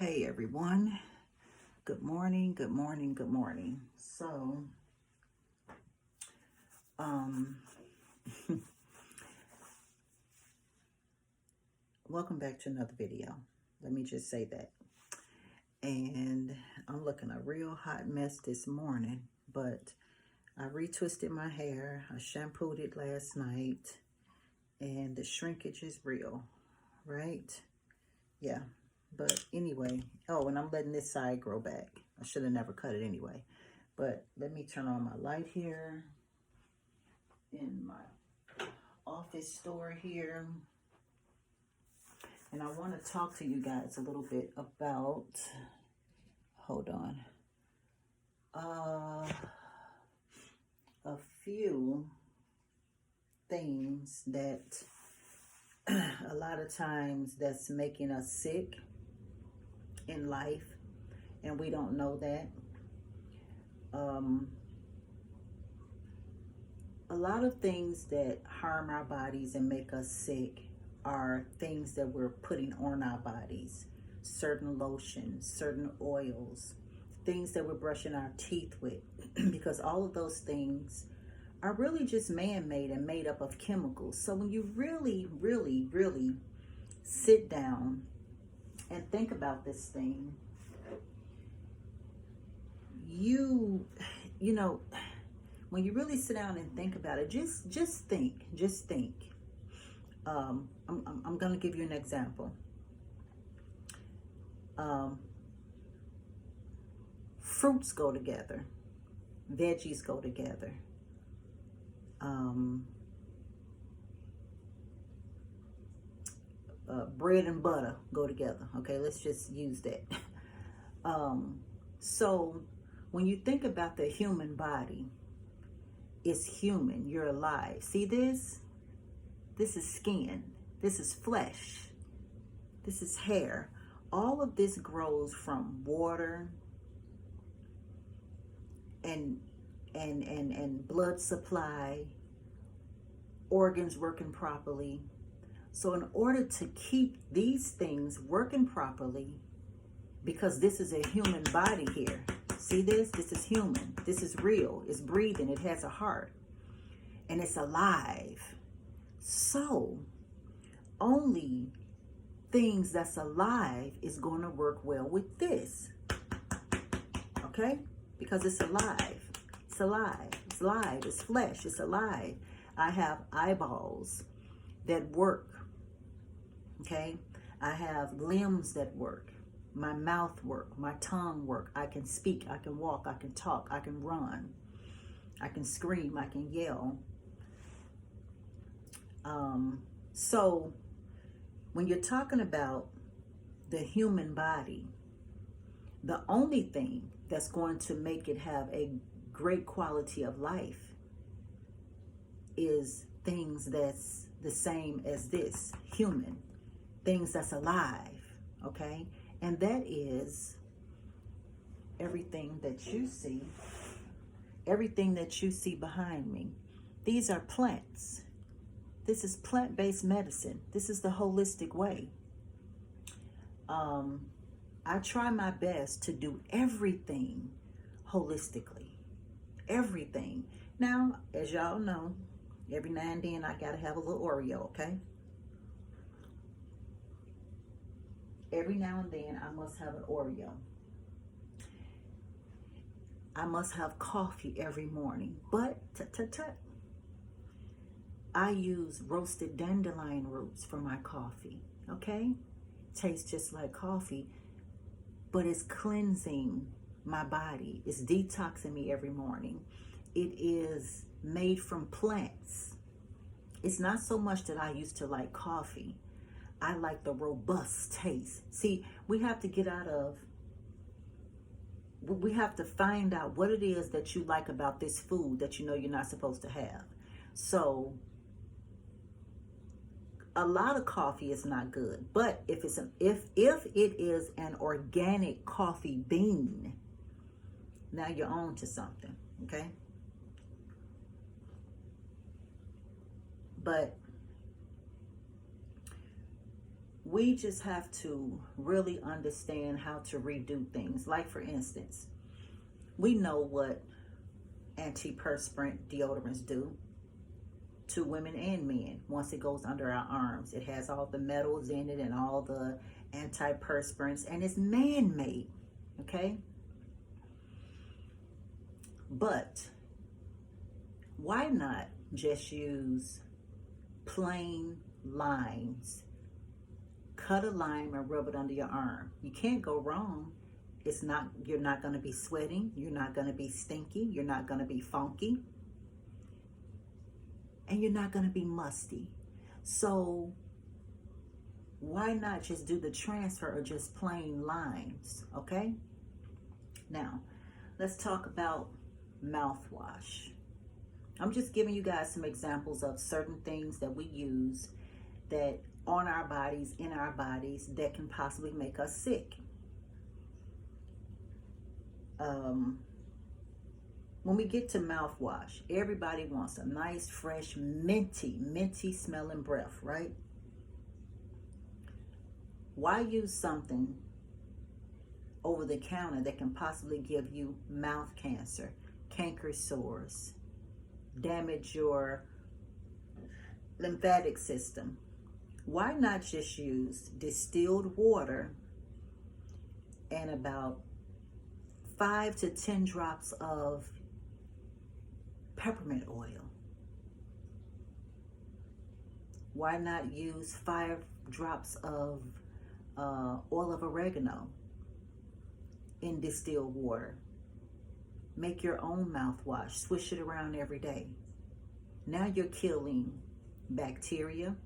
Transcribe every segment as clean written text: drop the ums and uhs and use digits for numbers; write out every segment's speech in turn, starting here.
Hey everyone, good morning, good morning, good morning. So, welcome back to another video. Let me just say that. And I'm looking a real hot mess this morning, but I retwisted my hair. I shampooed it last night, and the shrinkage is real, right? Yeah, but anyway. Oh, and I'm letting this side grow back. I should have never cut it anyway. But let me turn on my light here in my office store here. And I want to talk to you guys a little bit about, hold on, a few things that a lot of times that's making us sick in life, and we don't know that. A lot of things that harm our bodies and make us sick are things that we're putting on our bodies. Certain lotions, certain oils, things that we're brushing our teeth with, because all of those things are really just man-made and made up of chemicals. So when you really, really, really sit down and think about this thing, you know, when you really sit down and think about it, just think. I'm going to give you an example. Fruits go together. Veggies go together. Bread and butter go together. Okay, let's just use that. So when you think about the human body, it's human. You're alive. See this? This is skin. This is flesh. This is hair. All of this grows from water and blood supply, organs working properly. So in order to keep these things working properly, because this is a human body here. See this? This is human. This is real. It's breathing. It has a heart. And it's alive. So only things that's alive is going to work well with this. Okay? Because it's alive. It's alive. It's live. It's flesh. It's alive. I have eyeballs that work. Okay? I have limbs that work. My mouth work. My tongue work. I can speak. I can walk. I can talk. I can run. I can scream. I can yell. So when you're talking about the human body, the only thing that's going to make it have a great quality of life is things that's the same as this, human, things that's alive, okay? And that is everything that you see behind me. These are plants. This is plant-based medicine. This is the holistic way. I try my best to do everything holistically. Everything. Now, as y'all know, every now and then I gotta have a little Oreo, okay? Every now and then I must have an Oreo. I must have coffee every morning. But, I use roasted dandelion roots for my coffee, okay? Tastes just like coffee, but it's cleansing my body. It's detoxing me every morning. It is made from plants. It's not so much that I used to like coffee. I like the robust taste. See, we have to find out what it is that you like about this food that you know you're not supposed to have. So a lot of coffee is not good, but if it is an organic coffee bean, now you're on to something, okay? But We just have to really understand how to redo things. Like, for instance, we know what antiperspirant deodorants do to women and men once it goes under our arms. It has all the metals in it and all the antiperspirants, and it's man-made, okay? But why not just use plain limes? Cut a lime and rub it under your arm. You can't go wrong. You're not going to be sweating. You're not going to be stinky. You're not going to be funky. And you're not going to be musty. So why not just do the transfer of just plain limes, okay? Now, let's talk about mouthwash. I'm just giving you guys some examples of certain things that we use that on our bodies, in our bodies, that can possibly make us sick. When we get to mouthwash, everybody wants a nice, fresh, minty smelling breath, right? Why use something over the counter that can possibly give you mouth cancer, canker sores, damage your lymphatic system? Why not just use distilled water and about 5 to 10 drops of peppermint oil? Why not use 5 drops of oil of oregano in distilled water? Make your own mouthwash. Swish it around every day. Now you're killing bacteria.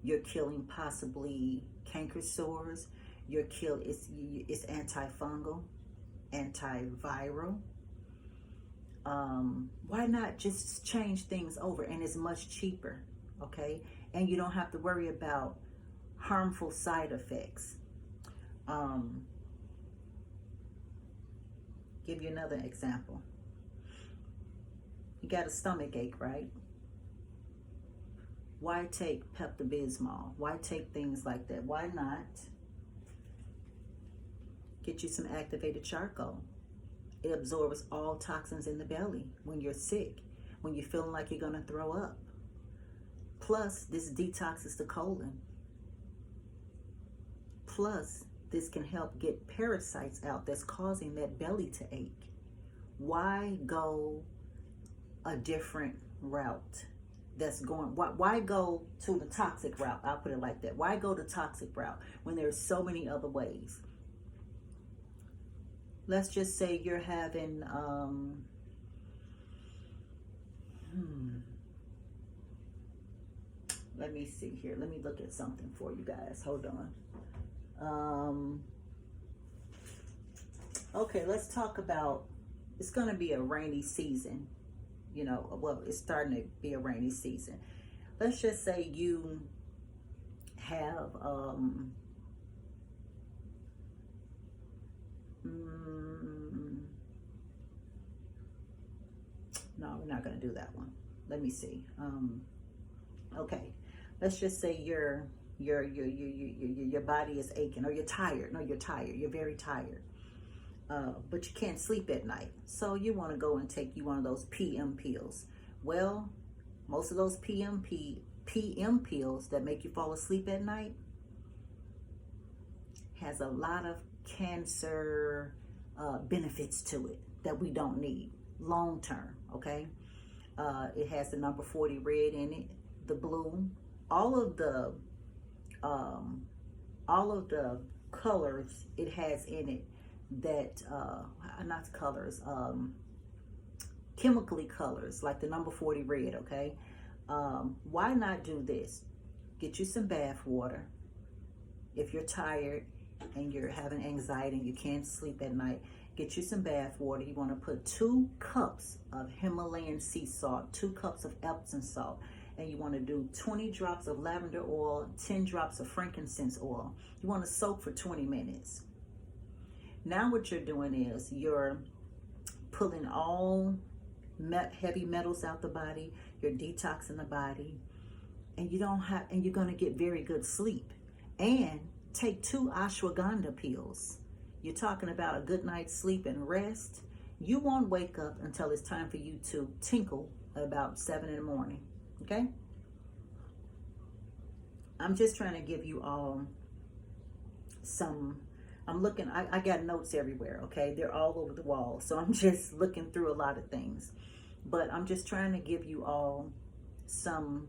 You're killing possibly canker sores. It's antifungal, antiviral. Why not just change things over? And it's much cheaper, okay? And you don't have to worry about harmful side effects. Give you another example. You got a stomach ache, right? Why take Pepto-Bismol? Why take things like that? Why not get you some activated charcoal? It absorbs all toxins in the belly when you're sick, when you're feeling like you're going to throw up. Plus, this detoxes the colon. Plus, this can help get parasites out that's causing that belly to ache. Why go a different route? Why go to the toxic route? I'll put it like that. Why go the toxic route when there's so many other ways? Let's just say you're having, let me see here. Let me look at something for you guys. Hold on. Okay, let's talk about, it's going to be a rainy season. You know, well, it's starting to be a rainy season. Let's just say you have, no, we're not going to do that one. Let me see. Okay, let's just say your body is aching, or you're tired. No, you're tired. You're very tired. But you can't sleep at night. So you want to go and take you one of those PM pills. Well, most of those PM pills that make you fall asleep at night has a lot of cancer benefits to it that we don't need long term, okay? It has the number 40 red in it, the blue, all of the colors it has in it that not colors, chemically colors, like the number 40 red, okay? Why not do this? Get you some bath water. If you're tired and you're having anxiety and you can't sleep at night, get you some bath water. You want to put 2 cups of Himalayan sea salt, 2 cups of Epsom salt, and you want to do 20 drops of lavender oil, 10 drops of frankincense oil. You want to soak for 20 minutes. Now what you're doing is you're pulling all heavy metals out the body, you're detoxing the body, and you're going to get very good sleep. and take 2 ashwagandha pills. You're talking about a good night's sleep and rest. You won't wake up until it's time for you to tinkle about 7 in the morning. Okay? I'm just trying to give you all some, I'm looking, I got notes everywhere, okay? They're all over the wall. So I'm just looking through a lot of things. But I'm just trying to give you all some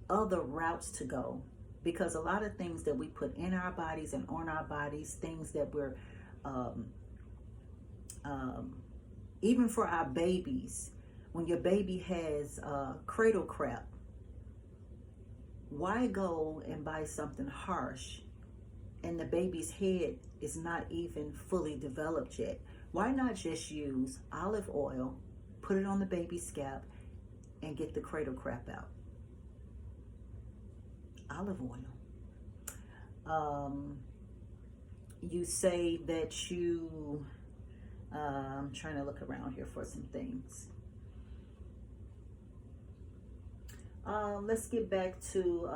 other routes to go. Because a lot of things that we put in our bodies and on our bodies, things that we're, even for our babies, when your baby has cradle crap, why go and buy something harsh and the baby's head is not even fully developed yet? Why not just use olive oil, put it on the baby's scalp, and get the cradle crap out? Olive oil. You say that you, I'm trying to look around here for some things. Let's get back to,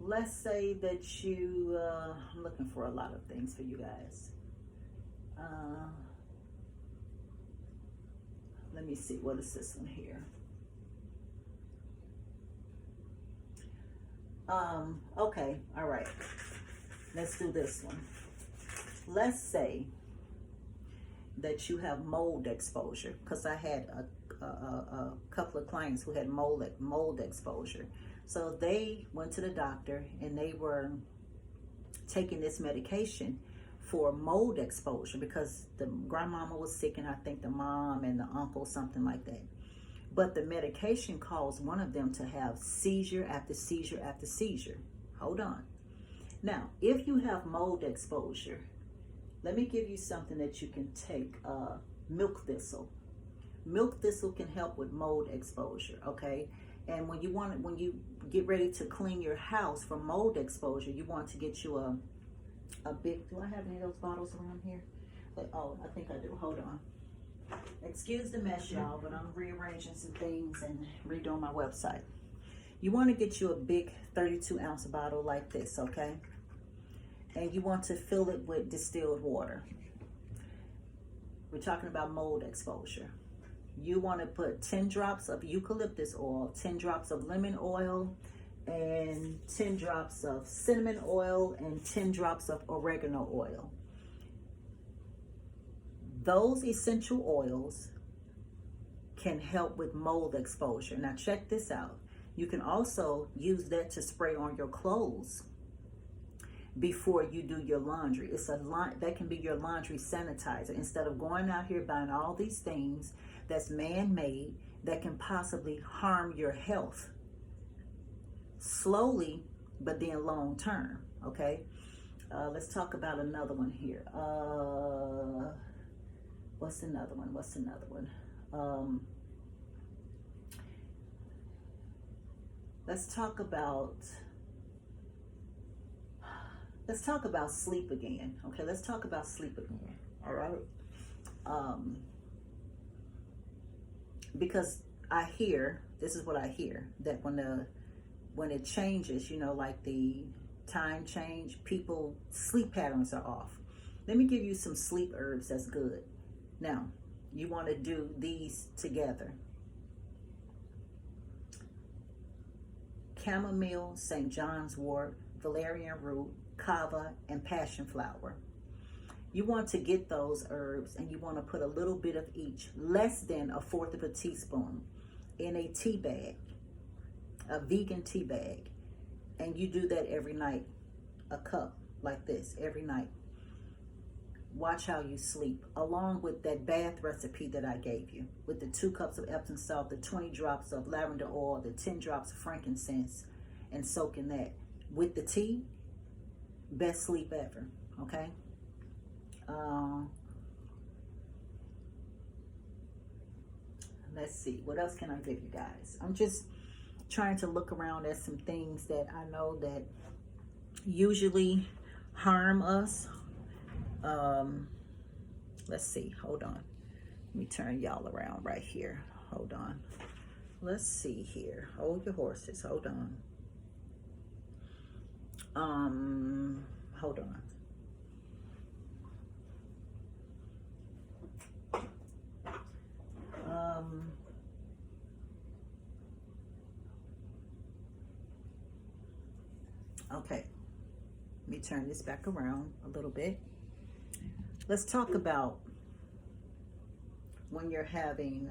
let's say that you, I'm looking for a lot of things for you guys. Let me see, what is this one here? Okay, all right. Let's do this one. Let's say that you have mold exposure, because I had a couple of clients who had mold exposure. So they went to the doctor and they were taking this medication for mold exposure because the grandmama was sick and I think the mom and the uncle, something like that. But the medication caused one of them to have seizure after seizure after seizure. Hold on. Now, if you have mold exposure, let me give you something that you can take, milk thistle. Milk thistle can help with mold exposure, okay? And when you get ready to clean your house from mold exposure, you want to get you a big, do I have any of those bottles around here? Oh, I think I do, hold on. Excuse the mess, y'all, but I'm rearranging some things and redoing my website. You want to get you a big 32-ounce bottle like this, okay? And you want to fill it with distilled water. We're talking about mold exposure. You want to put 10 drops of eucalyptus oil, 10 drops of lemon oil, and 10 drops of cinnamon oil, and 10 drops of oregano oil. Those essential oils can help with mold exposure. Now check this out. You can also use that to spray on your clothes before you do your laundry. That can be your laundry sanitizer. Instead of going out here buying all these things that's man-made that can possibly harm your health slowly, but then long term, okay? Let's talk about another one here. What's another one? Let's talk about sleep again. Okay, let's talk about sleep again. All right. Because this is what I hear, that when it changes, like the time change, people sleep patterns are off. Let me give you some sleep herbs that's good. Now, you want to do these together. Chamomile, St. John's wort, valerian root, kava, and passion flower. You want to get those herbs and you want to put a little bit of each, less than 1/4 of a teaspoon, in a tea bag, a vegan tea bag. And you do that every night, a cup like this every night. Watch how you sleep, along with that bath recipe that I gave you, with the 2 cups of Epsom salt, the 20 drops of lavender oil, the 10 drops of frankincense, and soak in that. With the tea, best sleep ever, okay? Let's see, what else can I give you guys? I'm just trying to look around at some things that I know that usually harm us. Let's see, hold on. Let me turn y'all around right here. Hold on. let's see here. Hold your horses. Hold on. Hold on. Okay. Let me turn this back around a little bit. Let's talk about when you're having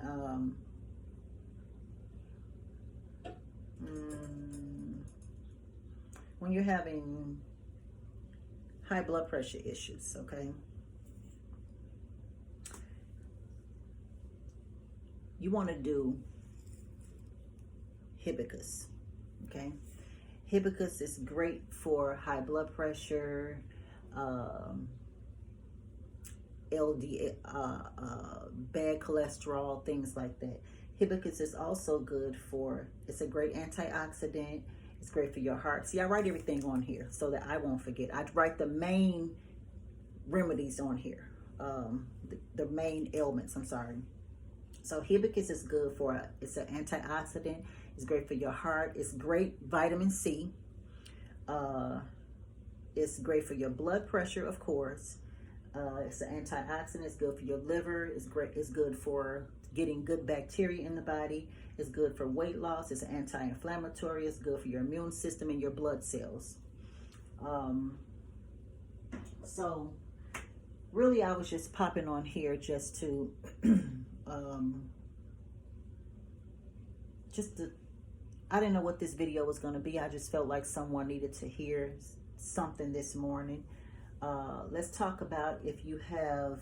high blood pressure issues, okay? You want to do hibiscus, okay? Hibiscus is great for high blood pressure, LDL, bad cholesterol, things like that. Hibiscus is also good for, it's a great antioxidant. It's great for your heart. See, I write everything on here so that I won't forget. I write the main remedies on here, the main ailments, I'm sorry. So hibiscus is good for, it's an antioxidant. It's great for your heart. It's great vitamin C. It's great for your blood pressure, of course. It's an antioxidant. It's good for your liver. It's great. It's good for getting good bacteria in the body. It's good for weight loss. It's an anti-inflammatory. It's good for your immune system and your blood cells. So really, I was just popping on here just to I didn't know what this video was going to be. I just felt like someone needed to hear something this morning. Let's talk about if you have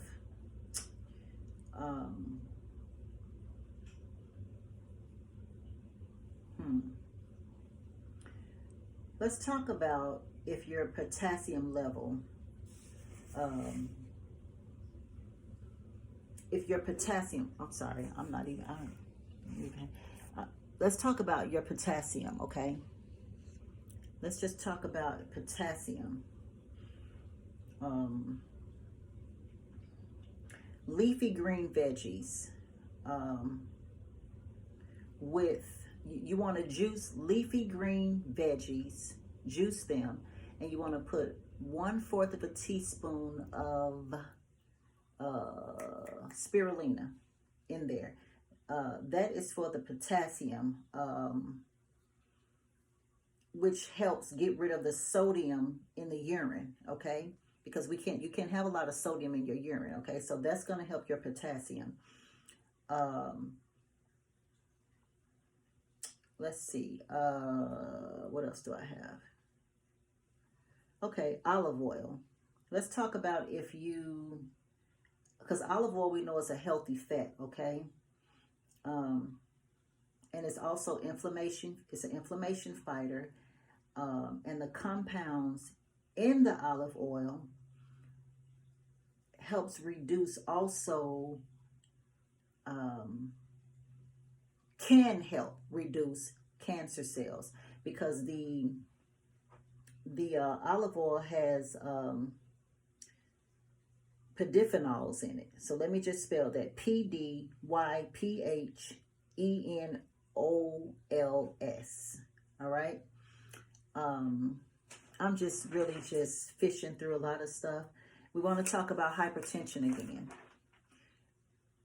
let's talk about if your potassium level, let's talk about your potassium, okay? Let's just talk about potassium. Leafy green veggies, you want to juice leafy green veggies, juice them, and you want to put 1/4 of a teaspoon of spirulina in there. That is for the potassium, which helps get rid of the sodium in the urine, okay? Because you can't have a lot of sodium in your urine, okay? So that's going to help your potassium. Let's see, what else do I have? Okay, olive oil. Let's talk about because olive oil we know is a healthy fat, okay? And it's also inflammation. It's an inflammation fighter. And the compounds in the olive oil helps reduce also, can help reduce cancer cells, because the olive oil has polyphenols in it. So let me just spell that: PDYPHENOLS. All right. I'm just really just fishing through a lot of stuff. We want to talk about hypertension again.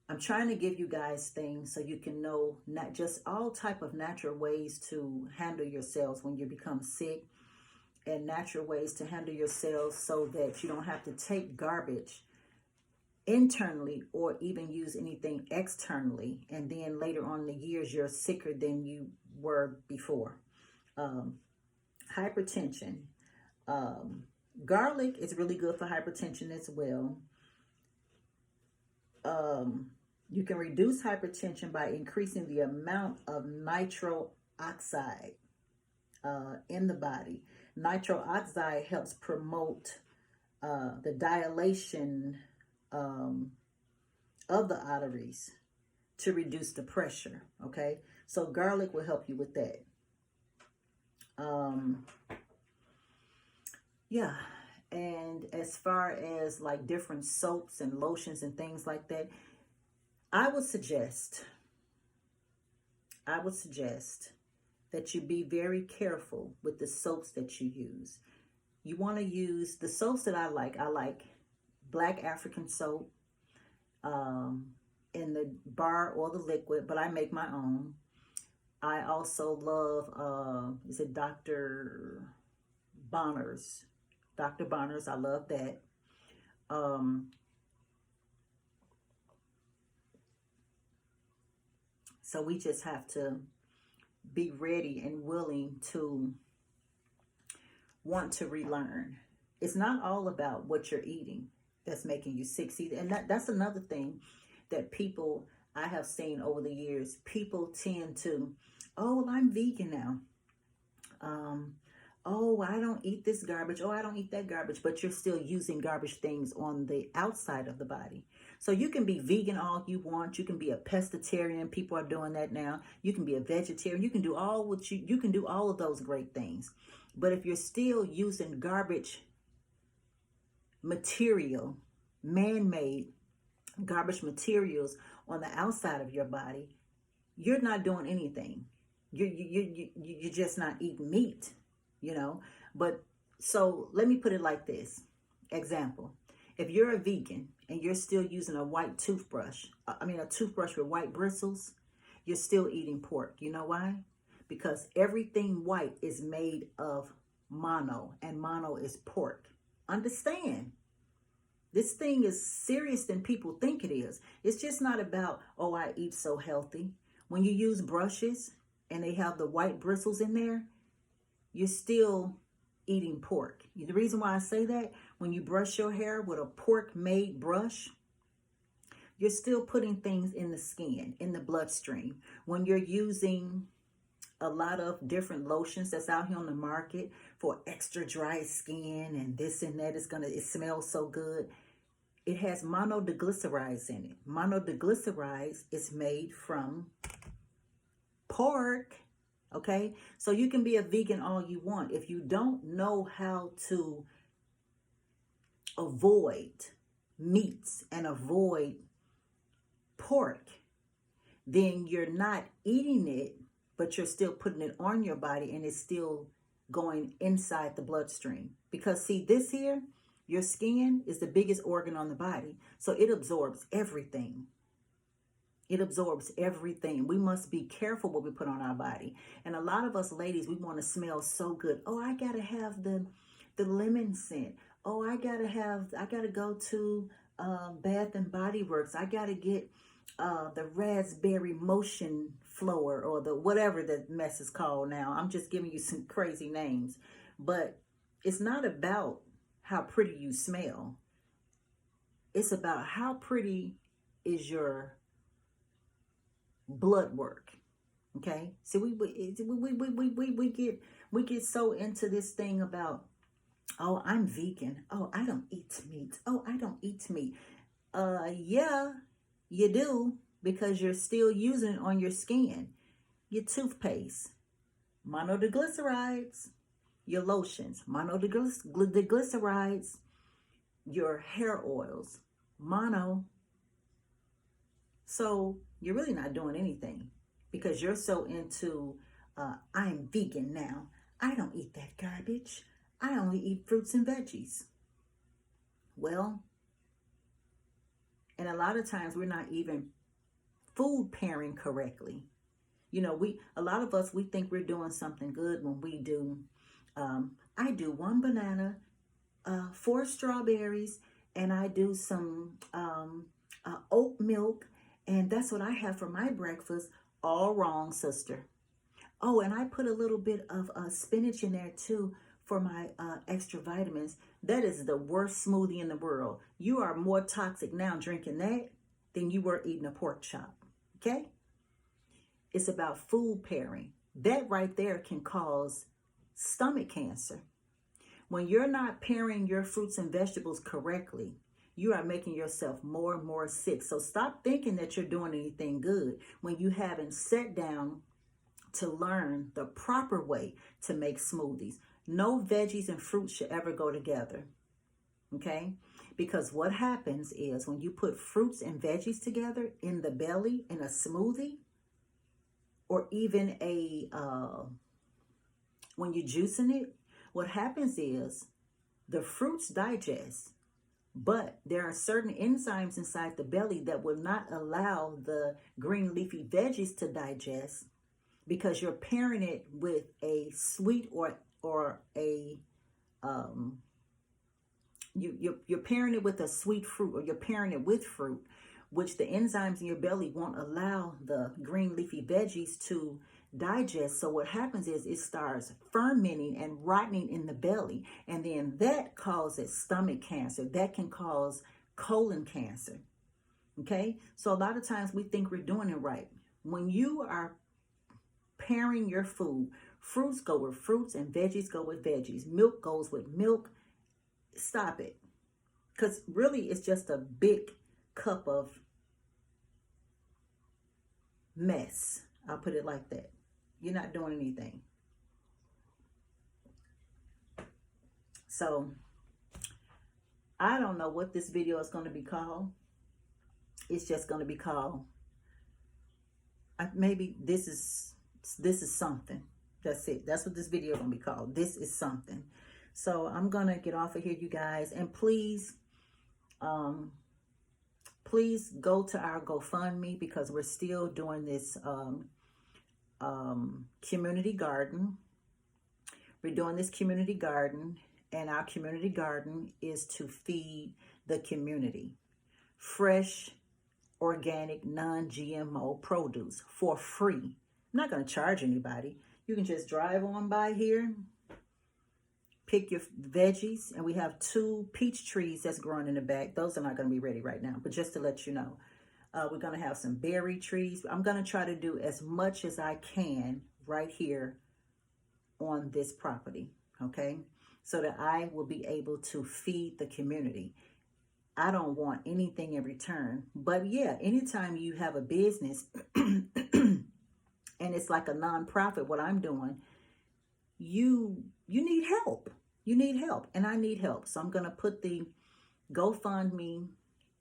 I'm trying to give you guys things so you can know not just all type of natural ways to handle yourselves when you become sick, and natural ways to handle yourselves so that you don't have to take garbage internally or even use anything externally, and then later on in the years you're sicker than you were before. Hypertension. Garlic is really good for hypertension as well. You can reduce hypertension by increasing the amount of nitric oxide in the body. Nitric oxide helps promote the dilation of the arteries to reduce the pressure, okay? So garlic will help you with that. Yeah, and as far as like different soaps and lotions and things like that, I would suggest I would suggest that you be very careful with the soaps that you use. You want to use the soaps that I like. I like black African soap in the bar or the liquid, but I make my own. I also love, is it Dr. Bonner's? Dr. Bonner's, I love that. So we just have to be ready and willing to want to relearn. It's not all about what you're eating that's making you sick. See, and that's another thing that people, I have seen over the years, people tend to, oh, well, I'm vegan now. Oh, I don't eat this garbage. Oh, I don't eat that garbage. But you're still using garbage things on the outside of the body. So you can be vegan all you want. You can be a pescatarian. People are doing that now. You can be a vegetarian. You can do all what you can do all of those great things. But if you're still using garbage material, man-made garbage materials on the outside of your body, you're not doing anything. You're just not eating meat, you know. But so let me put it like this. Example, if you're a vegan and you're still using a white toothbrush, a toothbrush with white bristles, you're still eating pork. You know why? Because everything white is made of mono, and mono is pork. Understand? This thing is serious than people think it is. It's just not about, oh, I eat so healthy. When you use brushes and they have the white bristles in there, you're still eating pork. The reason why I say that, when you brush your hair with a pork-made brush, you're still putting things in the skin, in the bloodstream. When you're using a lot of different lotions that's out here on the market for extra dry skin and this and that, it smells so good. It has monodiglycerides in it. Monodiglycerides is made from pork. Okay, so you can be a vegan all you want. If you don't know how to avoid meats and avoid pork, then you're not eating it, but you're still putting it on your body, and it's still going inside the bloodstream. Because see, this here, your skin is the biggest organ on the body, so it absorbs everything. It absorbs everything. We must be careful what we put on our body. And a lot of us ladies, we want to smell so good. Oh, I got to have the lemon scent. Oh, I got to go to Bath and Body Works. I got to get the raspberry motion flower, or the whatever the mess is called now. I'm just giving you some crazy names. But it's not about how pretty you smell. It's about how pretty is your blood work. Okay, so we get so into this thing about, oh, I'm vegan, oh, I don't eat meat, oh, I don't eat meat. Yeah, you do, because you're still using it on your skin. Your toothpaste, monodiglycerides. Your lotions, monodiglycerides. Your hair oils, mono. So you're really not doing anything, because you're so into, I'm vegan now. I don't eat that garbage. I only eat fruits and veggies. Well, and a lot of times we're not even food pairing correctly. You know, a lot of us, we think we're doing something good when we do, I do 1 banana, 4 strawberries, and I do some oat milk, and that's what I have for my breakfast. All wrong, sister. Oh, and I put a little bit of spinach in there too for my extra vitamins. That is the worst smoothie in the world. You are more toxic now drinking that than you were eating a pork chop. Okay? It's about food pairing. That right there can cause stomach cancer. When you're not pairing your fruits and vegetables correctly, you are making yourself more and more sick. So stop thinking that you're doing anything good when you haven't sat down to learn the proper way to make smoothies. No veggies and fruits should ever go together. Okay? Because what happens is when you put fruits and veggies together in the belly in a smoothie, or even when you're juicing it, what happens is the fruits digest, but there are certain enzymes inside the belly that will not allow the green leafy veggies to digest, because you're pairing it with a sweet or a you're pairing it with a sweet fruit, or you're pairing it with fruit, which the enzymes in your belly won't allow the green leafy veggies to digest. So what happens is it starts fermenting and rotting in the belly, and then that causes stomach cancer. That can cause colon cancer. Okay, so a lot of times we think we're doing it right. When you are pairing your food, fruits go with fruits and veggies go with veggies, milk goes with milk. Stop it, because really it's just a big cup of mess. I'll put it like that. You're not doing anything. So I don't know what this video is going to be called. It's just going to be called, maybe this is something. That's it. That's what this video is going to be called. This is something. So I'm going to get off of here, you guys, and please please go to our GoFundMe, because we're still doing this community garden. We're doing this community garden, and our community garden is to feed the community fresh, organic, non-GMO produce for free. I'm not going to charge anybody. You can just drive on by here, pick your veggies, and we have 2 peach trees that's growing in the back. Those are not going to be ready right now, but just to let you know, we're going to have some berry trees. I'm going to try to do as much as I can right here on this property, okay, so that I will be able to feed the community. I don't want anything in return, but yeah, anytime you have a business and it's like a nonprofit, what I'm doing, you need help. You need help, and I need help. So I'm going to put the GoFundMe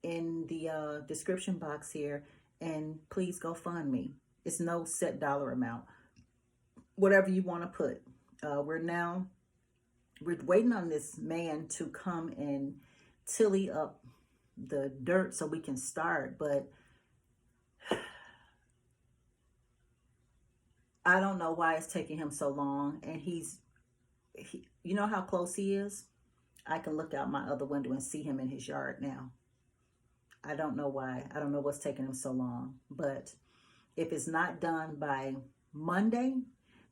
in the description box here, and please GoFundMe. It's no set dollar amount. Whatever you want to put. We're waiting on this man to come and tilly up the dirt so we can start, but I don't know why it's taking him so long. And you know how close he is? I can look out my other window and see him in his yard now. I don't know why. I don't know what's taking him so long. But if it's not done by Monday,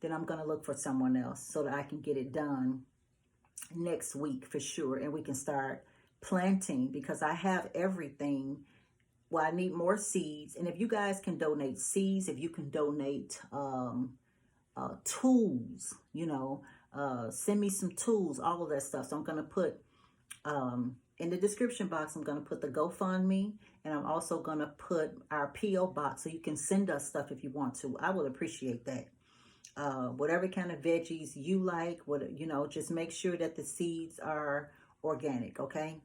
then I'm going to look for someone else so that I can get it done next week for sure. And we can start planting, because I have everything. Well, I need more seeds. And if you guys can donate seeds, if you can donate tools, send me some tools, all of that stuff. So I'm going to put in the description box, I'm going to put the GoFundMe, and I'm also going to put our P.O. box so you can send us stuff if you want to. I will appreciate that. Whatever kind of veggies you like, just make sure that the seeds are organic, okay?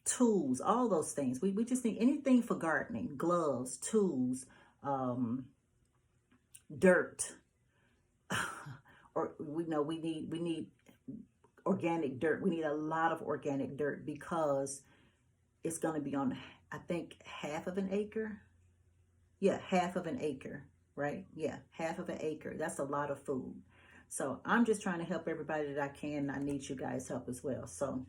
Tools, all those things. We just need anything for gardening, gloves, tools, dirt. Or we need organic dirt. We need a lot of organic dirt, because it's going to be on, I think, half of an acre. Yeah, half of an acre, right? Yeah, half of an acre. That's a lot of food. So I'm just trying to help everybody that I can. I need you guys' help as well. So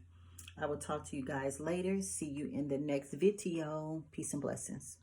I will talk to you guys later. See you in the next video. Peace and blessings.